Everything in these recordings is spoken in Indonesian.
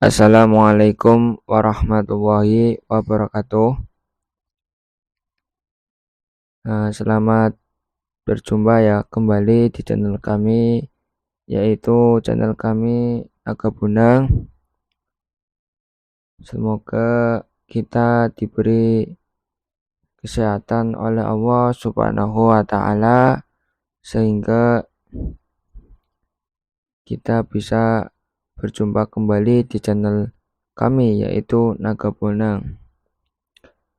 Assalamualaikum warahmatullahi wabarakatuh. Selamat berjumpa ya kembali di channel kami, yaitu channel kami Naga Bunang. Semoga kita diberi kesehatan oleh Allah Subhanahu wa Ta'ala, sehingga kita bisa berjumpa kembali di channel kami, yaitu Naga Bunang.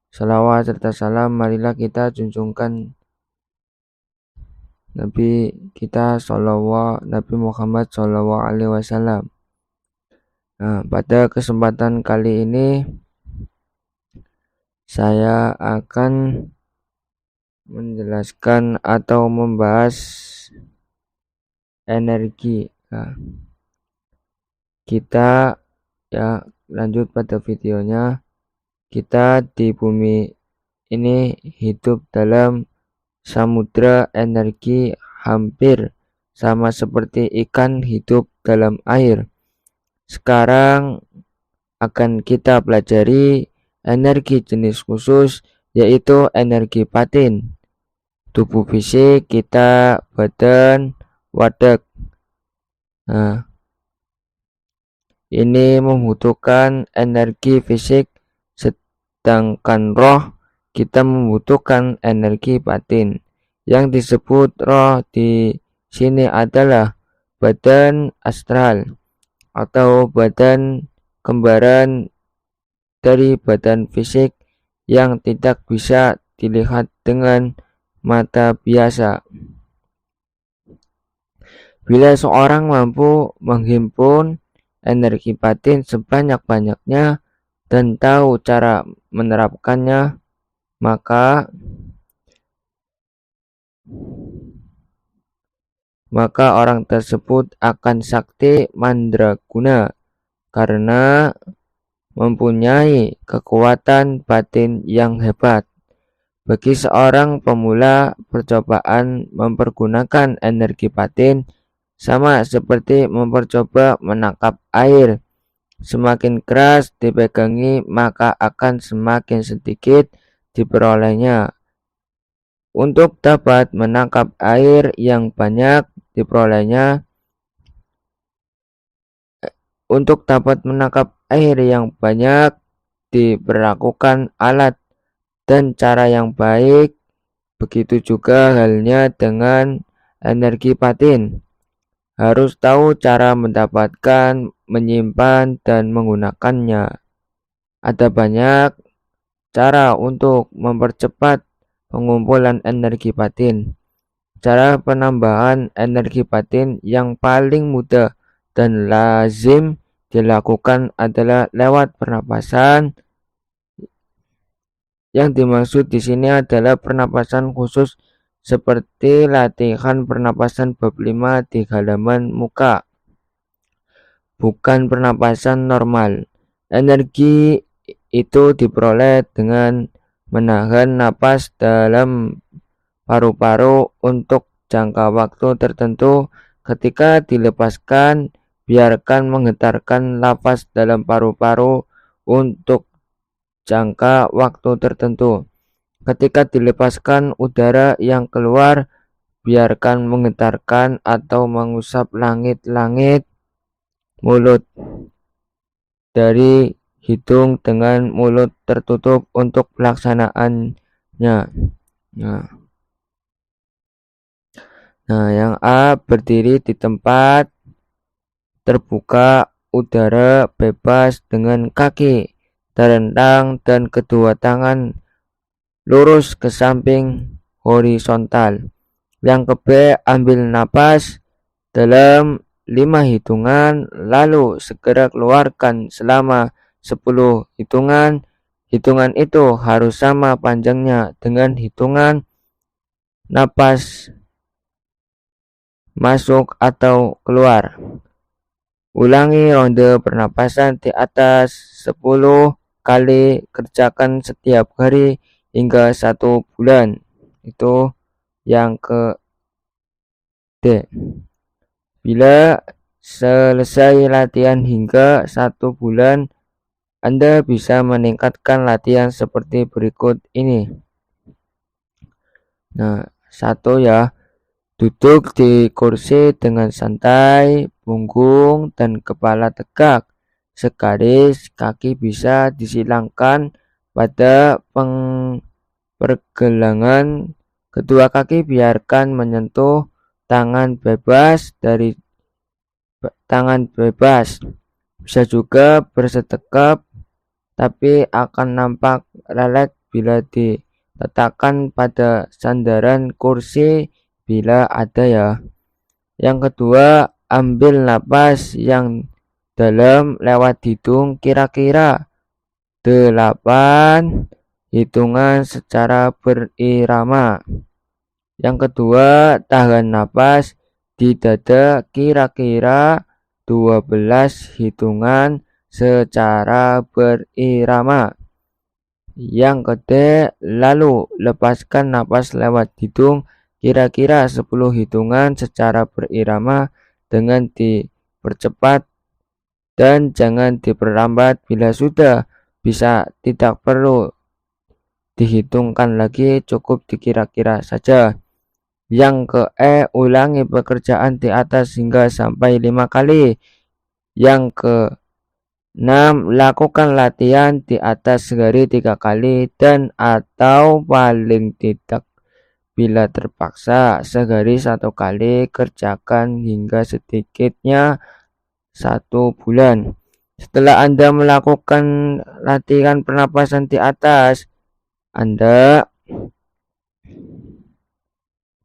Salawat serta salam marilah kita junjungkan Nabi kita Nabi Muhammad SAW. Pada kesempatan kali ini saya akan menjelaskan atau membahas energi. Kita lanjut pada videonya. Kita di bumi ini hidup dalam samudra energi hampir sama seperti ikan hidup dalam air. Sekarang akan kita pelajari energi jenis khusus, yaitu energi batin. Tubuh fisik kita, badan, wadak. Ini membutuhkan energi fisik, sedangkan roh kita membutuhkan energi batin. Yang disebut roh di sini adalah badan astral atau badan kembaran dari badan fisik yang tidak bisa dilihat dengan mata biasa. Bila seorang mampu menghimpun energi batin sebanyak-banyaknya dan tahu cara menerapkannya, maka orang tersebut akan sakti mandraguna karena mempunyai kekuatan batin yang hebat. Bagi seorang pemula, percobaan mempergunakan energi batin sama seperti mencoba menangkap air. Semakin keras dipegangi, maka akan semakin sedikit diperolehnya. Untuk dapat menangkap air yang banyak diperolehnya, diberlakukan alat dan cara yang baik. Begitu juga halnya dengan energi batin. Harus tahu cara mendapatkan, menyimpan, dan menggunakannya. Ada banyak cara untuk mempercepat pengumpulan energi batin. Cara penambahan energi batin yang paling mudah dan lazim dilakukan adalah lewat pernapasan. Yang dimaksud di sini adalah pernapasan khusus seperti latihan pernapasan bab 5 di halaman muka, bukan pernapasan normal. Energi itu diperoleh dengan menahan napas dalam paru-paru untuk jangka waktu tertentu. Ketika dilepaskan, biarkan menggetarkan napas dalam paru-paru untuk jangka waktu tertentu. Ketika dilepaskan, udara yang keluar biarkan menggetarkan atau mengusap langit-langit mulut dari hidung dengan mulut tertutup untuk pelaksanaannya. Yang A, berdiri di tempat terbuka, udara bebas dengan kaki terentang dan kedua tangan lurus ke samping horizontal. Yang ke B, ambil napas dalam 5 hitungan, lalu segera keluarkan selama 10 hitungan. Hitungan itu harus sama panjangnya dengan hitungan napas masuk atau keluar. Ulangi ronde pernapasan di atas 10 kali, kerjakan setiap hari hingga 1 bulan. Itu yang ke D. Bila Selesai latihan hingga 1 bulan, Anda bisa meningkatkan latihan seperti berikut ini. Nah, 1 ya, duduk di kursi dengan santai, punggung dan kepala tegak. Segaris kaki bisa disilangkan pada pergelangan. Kedua kaki biarkan menyentuh tangan bebas. Bisa juga bersetekap, tapi akan nampak rileks bila diletakkan pada sandaran kursi bila ada ya. Yang kedua, ambil napas yang dalam lewat hidung kira-kira 8 hitungan secara berirama. Yang kedua, tahan napas di dada kira-kira 12 hitungan secara berirama. Yang ketiga, lalu lepaskan napas lewat hidung kira-kira 10 hitungan secara berirama dengan dipercepat dan jangan diperlambat. Bila sudah bisa, tidak perlu dihitungkan lagi, cukup dikira-kira saja. Yang ke ulangi pekerjaan di atas hingga sampai 5 kali. Yang ke-6, lakukan latihan di atas sehari 3 kali dan atau paling tidak bila terpaksa sehari 1 kali. Kerjakan hingga sedikitnya 1 bulan. Setelah Anda melakukan latihan pernapasan di atas,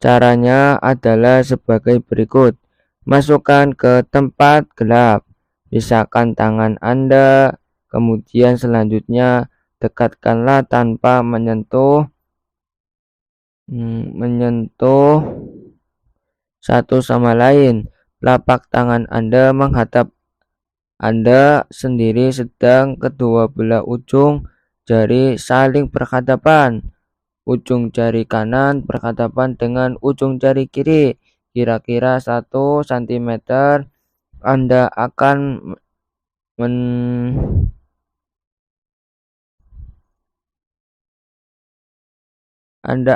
caranya adalah sebagai berikut. Masukkan ke tempat gelap, pisahkan tangan Anda, kemudian selanjutnya dekatkanlah tanpa menyentuh satu sama lain. Telapak tangan Anda menghadap Anda sendiri, sedang kedua belah ujung jari saling berhadapan. Ujung jari kanan berhadapan dengan ujung jari kiri kira-kira 1 cm. Anda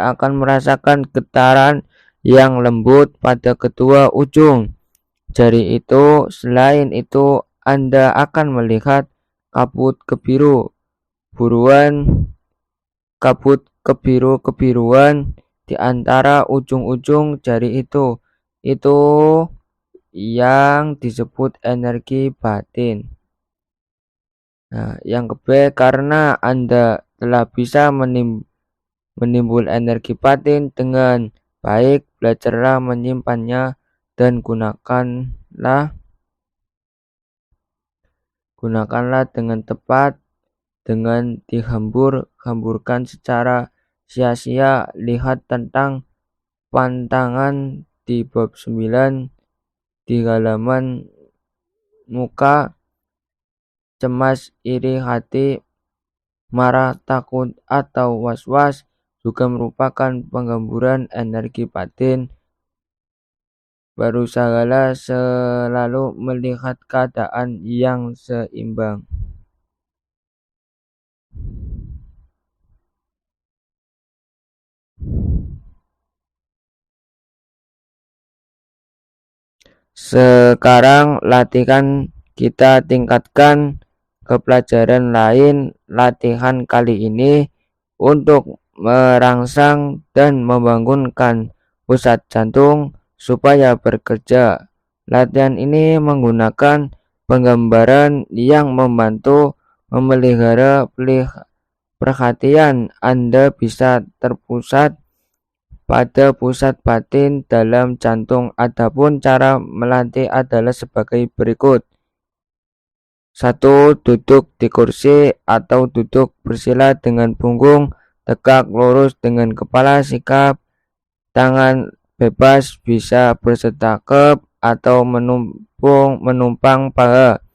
akan merasakan getaran yang lembut pada kedua ujung jari itu. Selain itu, Anda akan melihat kabut kebiruan di antara ujung-ujung jari itu yang disebut energi batin. Nah, yang ke-B, karena Anda telah bisa menimbul energi batin dengan baik, belajarlah menyimpannya dan gunakanlah dengan tepat. Dengan hamburkan secara sia-sia. Lihat tentang pantangan di bab 9 di halaman muka. Cemas, iri hati, marah, takut, atau was-was juga merupakan penggemburan energi batin. Berusahalah selalu melihat keadaan yang seimbang. Sekarang latihan kita tingkatkan ke pelajaran lain. Latihan kali ini untuk merangsang dan membangunkan pusat jantung supaya bekerja. Latihan ini menggunakan penggambaran yang membantu memelihara perhatian Anda bisa terpusat pada pusat batin dalam jantung. Adapun cara melatih adalah sebagai berikut. 1. Duduk di kursi atau duduk bersila dengan punggung tegak lurus dengan kepala sikap. Tangan bebas, bisa bersetakap atau menumpang paha.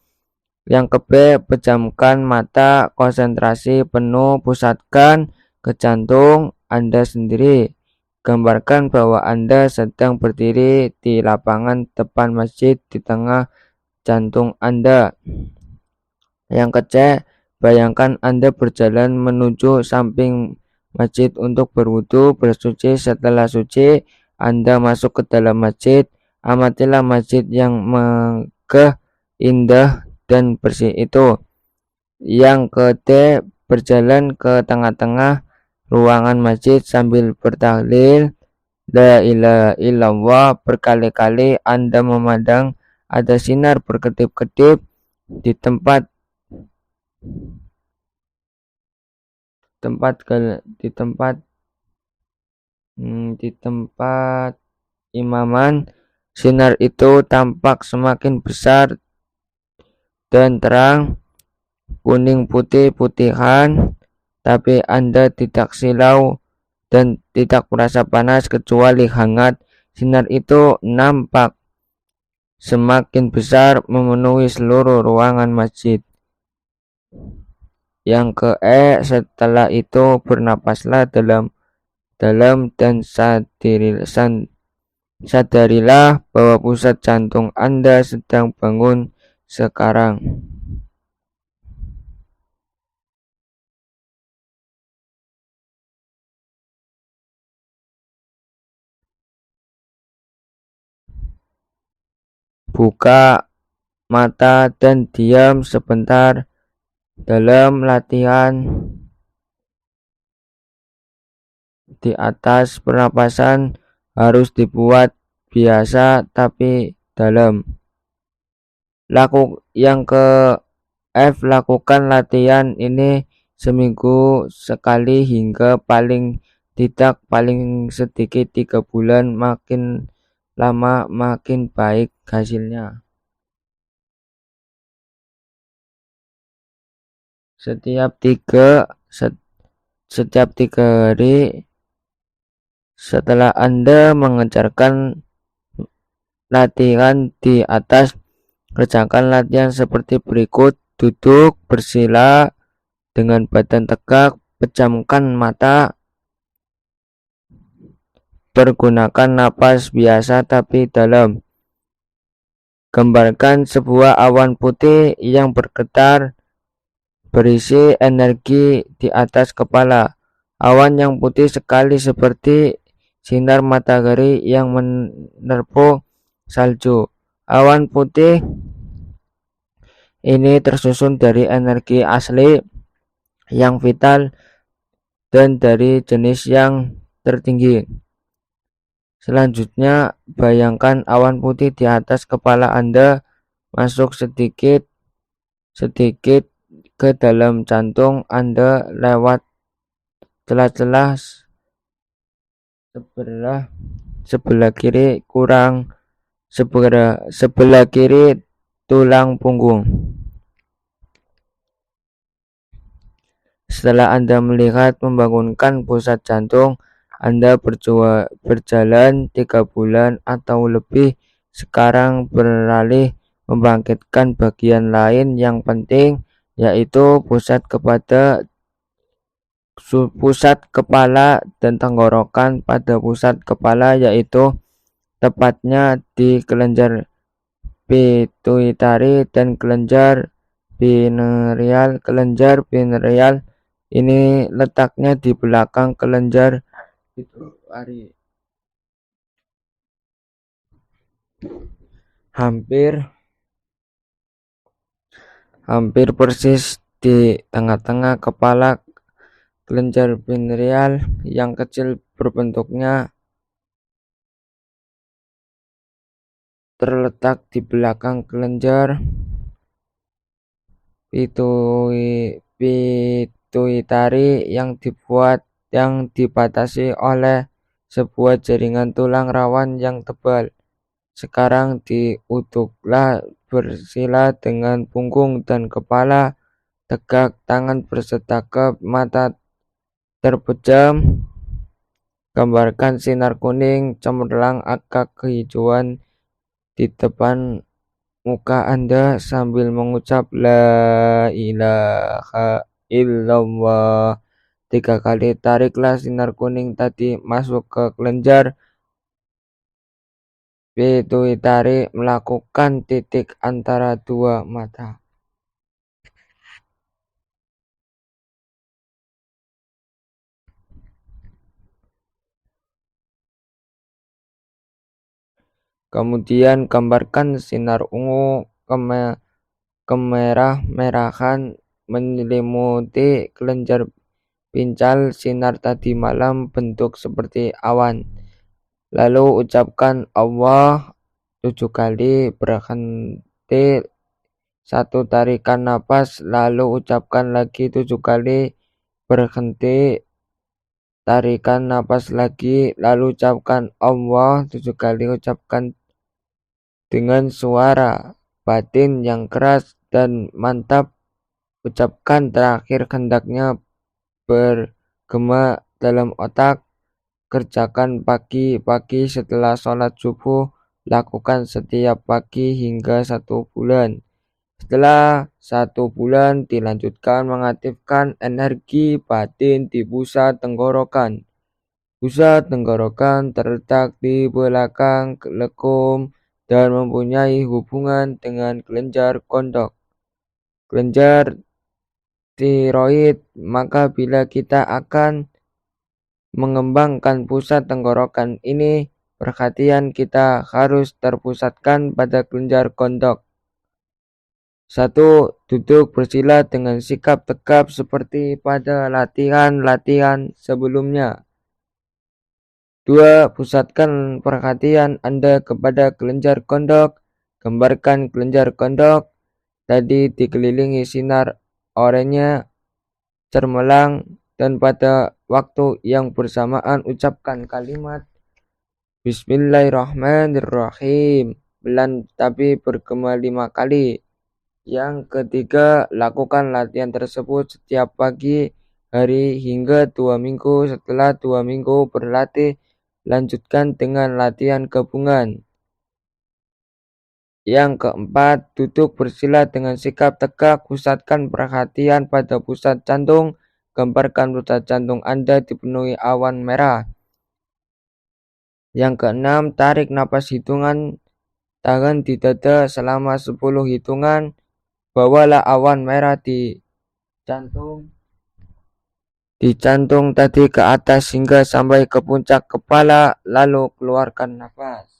Yang ke-B, pejamkan mata, konsentrasi penuh, pusatkan ke jantung Anda sendiri. Gambarkan bahwa Anda sedang berdiri di lapangan depan masjid di tengah jantung Anda. Yang ketiga, bayangkan Anda berjalan menuju samping masjid untuk berwudu, bersuci. Setelah suci, Anda masuk ke dalam masjid. Amatilah masjid yang megah, indah, dan bersih itu. Yang ketiga, berjalan ke tengah-tengah ruangan masjid sambil bertahlil La ilaha illallah berkali-kali. Anda memandang ada sinar berkedip-kedip di tempat tempat di tempat di tempat imaman. Sinar itu tampak semakin besar dan terang, kuning putih putihan, tapi Anda tidak silau dan tidak merasa panas kecuali hangat. Sinar itu nampak semakin besar memenuhi seluruh ruangan masjid. Yang setelah itu bernapaslah dalam dan sadarilah bahwa pusat jantung Anda sedang bangun sekarang. Buka mata dan diam sebentar. Dalam latihan di atas, pernapasan harus dibuat biasa tapi dalam. Yang ke lakukan latihan ini seminggu sekali hingga paling sedikit 3 bulan. Makin lama makin baik hasilnya. Setiap tiga hari setelah Anda mengerjakan latihan di atas, kerjakan latihan seperti berikut. Duduk bersila dengan badan tegak, pejamkan mata, pergunakan napas biasa tapi dalam. Gambarkan sebuah awan putih yang bergetar berisi energi di atas kepala. Awan yang putih sekali seperti sinar matahari yang menerpa salju. Awan putih ini tersusun dari energi asli yang vital dan dari jenis yang tertinggi. Selanjutnya, bayangkan awan putih di atas kepala Anda masuk sedikit ke dalam jantung Anda lewat celah-celah sebelah kiri tulang punggung. Setelah Anda melihat membangunkan pusat jantung, Anda berjalan 3 bulan atau lebih. Sekarang beralih membangkitkan bagian lain yang penting, yaitu pusat kepala dan tenggorokan. Pada pusat kepala, yaitu tepatnya di kelenjar pituitari dan kelenjar pineal. Kelenjar pineal ini letaknya di belakang kelenjar pituitari, hampir persis di tengah-tengah kepala. Kelenjar pineal yang kecil berbentuknya terletak di belakang kelenjar pituitari yang dibatasi oleh sebuah jaringan tulang rawan yang tebal. Sekarang duduklah bersila dengan punggung dan kepala tegak, tangan bersedekap, mata terpejam. Gambarkan sinar kuning cemerlang agak kehijauan di depan muka Anda sambil mengucap La ilaha illallah 3 kali. Tariklah sinar kuning tadi masuk ke kelenjar Pituitari melakukan titik antara dua mata. Kemudian gambarkan sinar ungu kemerah-merahan menyelimuti kelenjar pincal sinar tadi malam bentuk seperti awan. Lalu ucapkan Allah 7 kali, berhenti 1 tarikan napas, lalu ucapkan lagi 7 kali, berhenti, tarikan napas lagi, lalu ucapkan Allah 7 kali, ucapkan dengan suara batin yang keras dan mantap, ucapkan terakhir hendaknya bergema dalam otak. Kerjakan pagi-pagi setelah sholat subuh, lakukan setiap pagi hingga 1 bulan. Setelah 1 bulan dilanjutkan mengaktifkan energi batin di pusat tenggorokan. Pusat tenggorokan terletak di belakang lekung dan mempunyai hubungan dengan kelenjar gondok, kelenjar tiroid. Maka bila kita akan mengembangkan pusat tenggorokan ini, perhatian kita harus terpusatkan pada kelenjar gondok. 1. Duduk bersila dengan sikap tegap seperti pada latihan-latihan sebelumnya. 2. Pusatkan perhatian Anda kepada kelenjar gondok. Gambarkan kelenjar gondok tadi dikelilingi sinar oranye cermelang, dan pada waktu yang bersamaan ucapkan kalimat Bismillahirrahmanirrahim pelan tapi bergema 5 kali. Yang ketiga, lakukan latihan tersebut setiap pagi hari hingga 2 minggu. Setelah 2 minggu berlatih, lanjutkan dengan latihan gabungan. Yang keempat, duduk bersila dengan sikap tegak, pusatkan perhatian pada pusat jantung. Gambarkan pusat jantung Anda dipenuhi awan merah. Yang keenam, tarik napas hitungan, tahan di dada selama 10 hitungan. Bawalah awan merah di jantung tadi ke atas hingga sampai ke puncak kepala, lalu keluarkan nafas.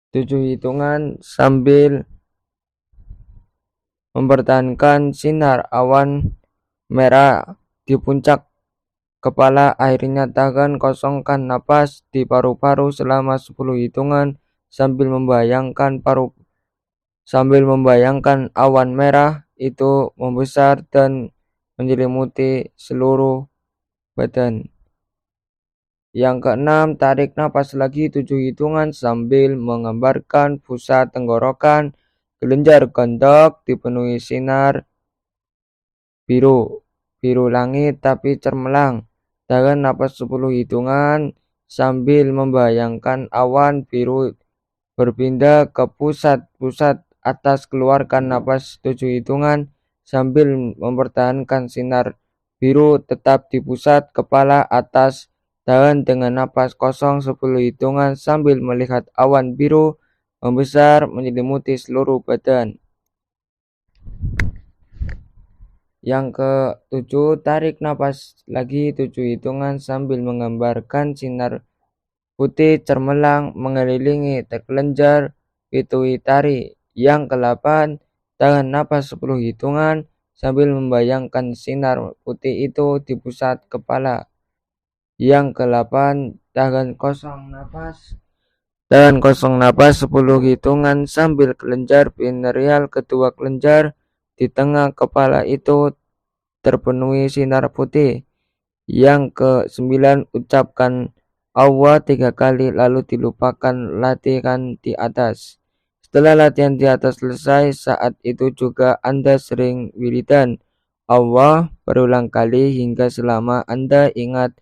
Tujuh hitungan sambil mempertahankan sinar awan merah di puncak kepala. Akhirnya tahan, kosongkan napas di paru-paru selama 10 hitungan sambil membayangkan awan merah itu membesar dan menyelimuti seluruh badan. Yang keenam, tarik napas lagi 7 hitungan sambil menggambarkan pusat tenggorokan kelenjar gondok dipenuhi sinar biru langit tapi cermelang. Tahan napas 10 hitungan sambil membayangkan awan biru berpindah ke pusat atas. Keluarkan napas 7 hitungan sambil mempertahankan sinar biru tetap di pusat kepala atas. Tahan dengan napas kosong 10 hitungan sambil melihat awan biru membesar menyelimuti seluruh badan. Yang ke-7, tarik napas lagi 7 hitungan sambil menggambarkan sinar putih cermelang mengelilingi kelenjar pituitari. Yang ke-8, tahan napas 10 hitungan sambil membayangkan sinar putih itu di pusat kepala. Yang ke-8, tahan kosong napas 10 hitungan sambil kelenjar pineal kedua kelenjar di tengah kepala itu terpenuhi sinar putih. Yang ke-9, ucapkan Allah 3 kali lalu dilupakan latihan di atas. Setelah latihan di atas selesai, saat itu juga Anda sering wiridan Allah berulang kali hingga selama Anda ingat.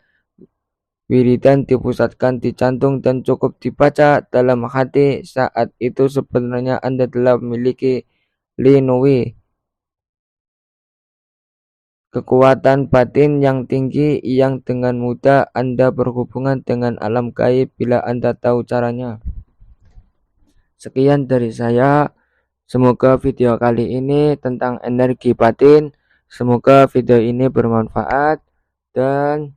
Wiridan dipusatkan di jantung dan cukup dibaca dalam hati. Saat itu sebenarnya Anda telah memiliki Li Nui. kekuatan batin yang tinggi yang dengan mudah Anda berhubungan dengan alam gaib bila Anda tahu caranya. Sekian dari saya. Semoga video kali ini tentang energi batin, semoga video ini bermanfaat dan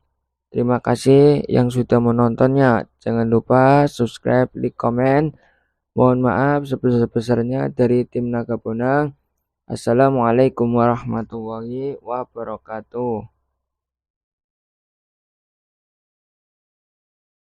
terima kasih yang sudah menontonnya. Jangan lupa subscribe, like, komen. Mohon maaf sebesar-besarnya dari tim Naga Bonang. Assalamualaikum warahmatullahi wabarakatuh.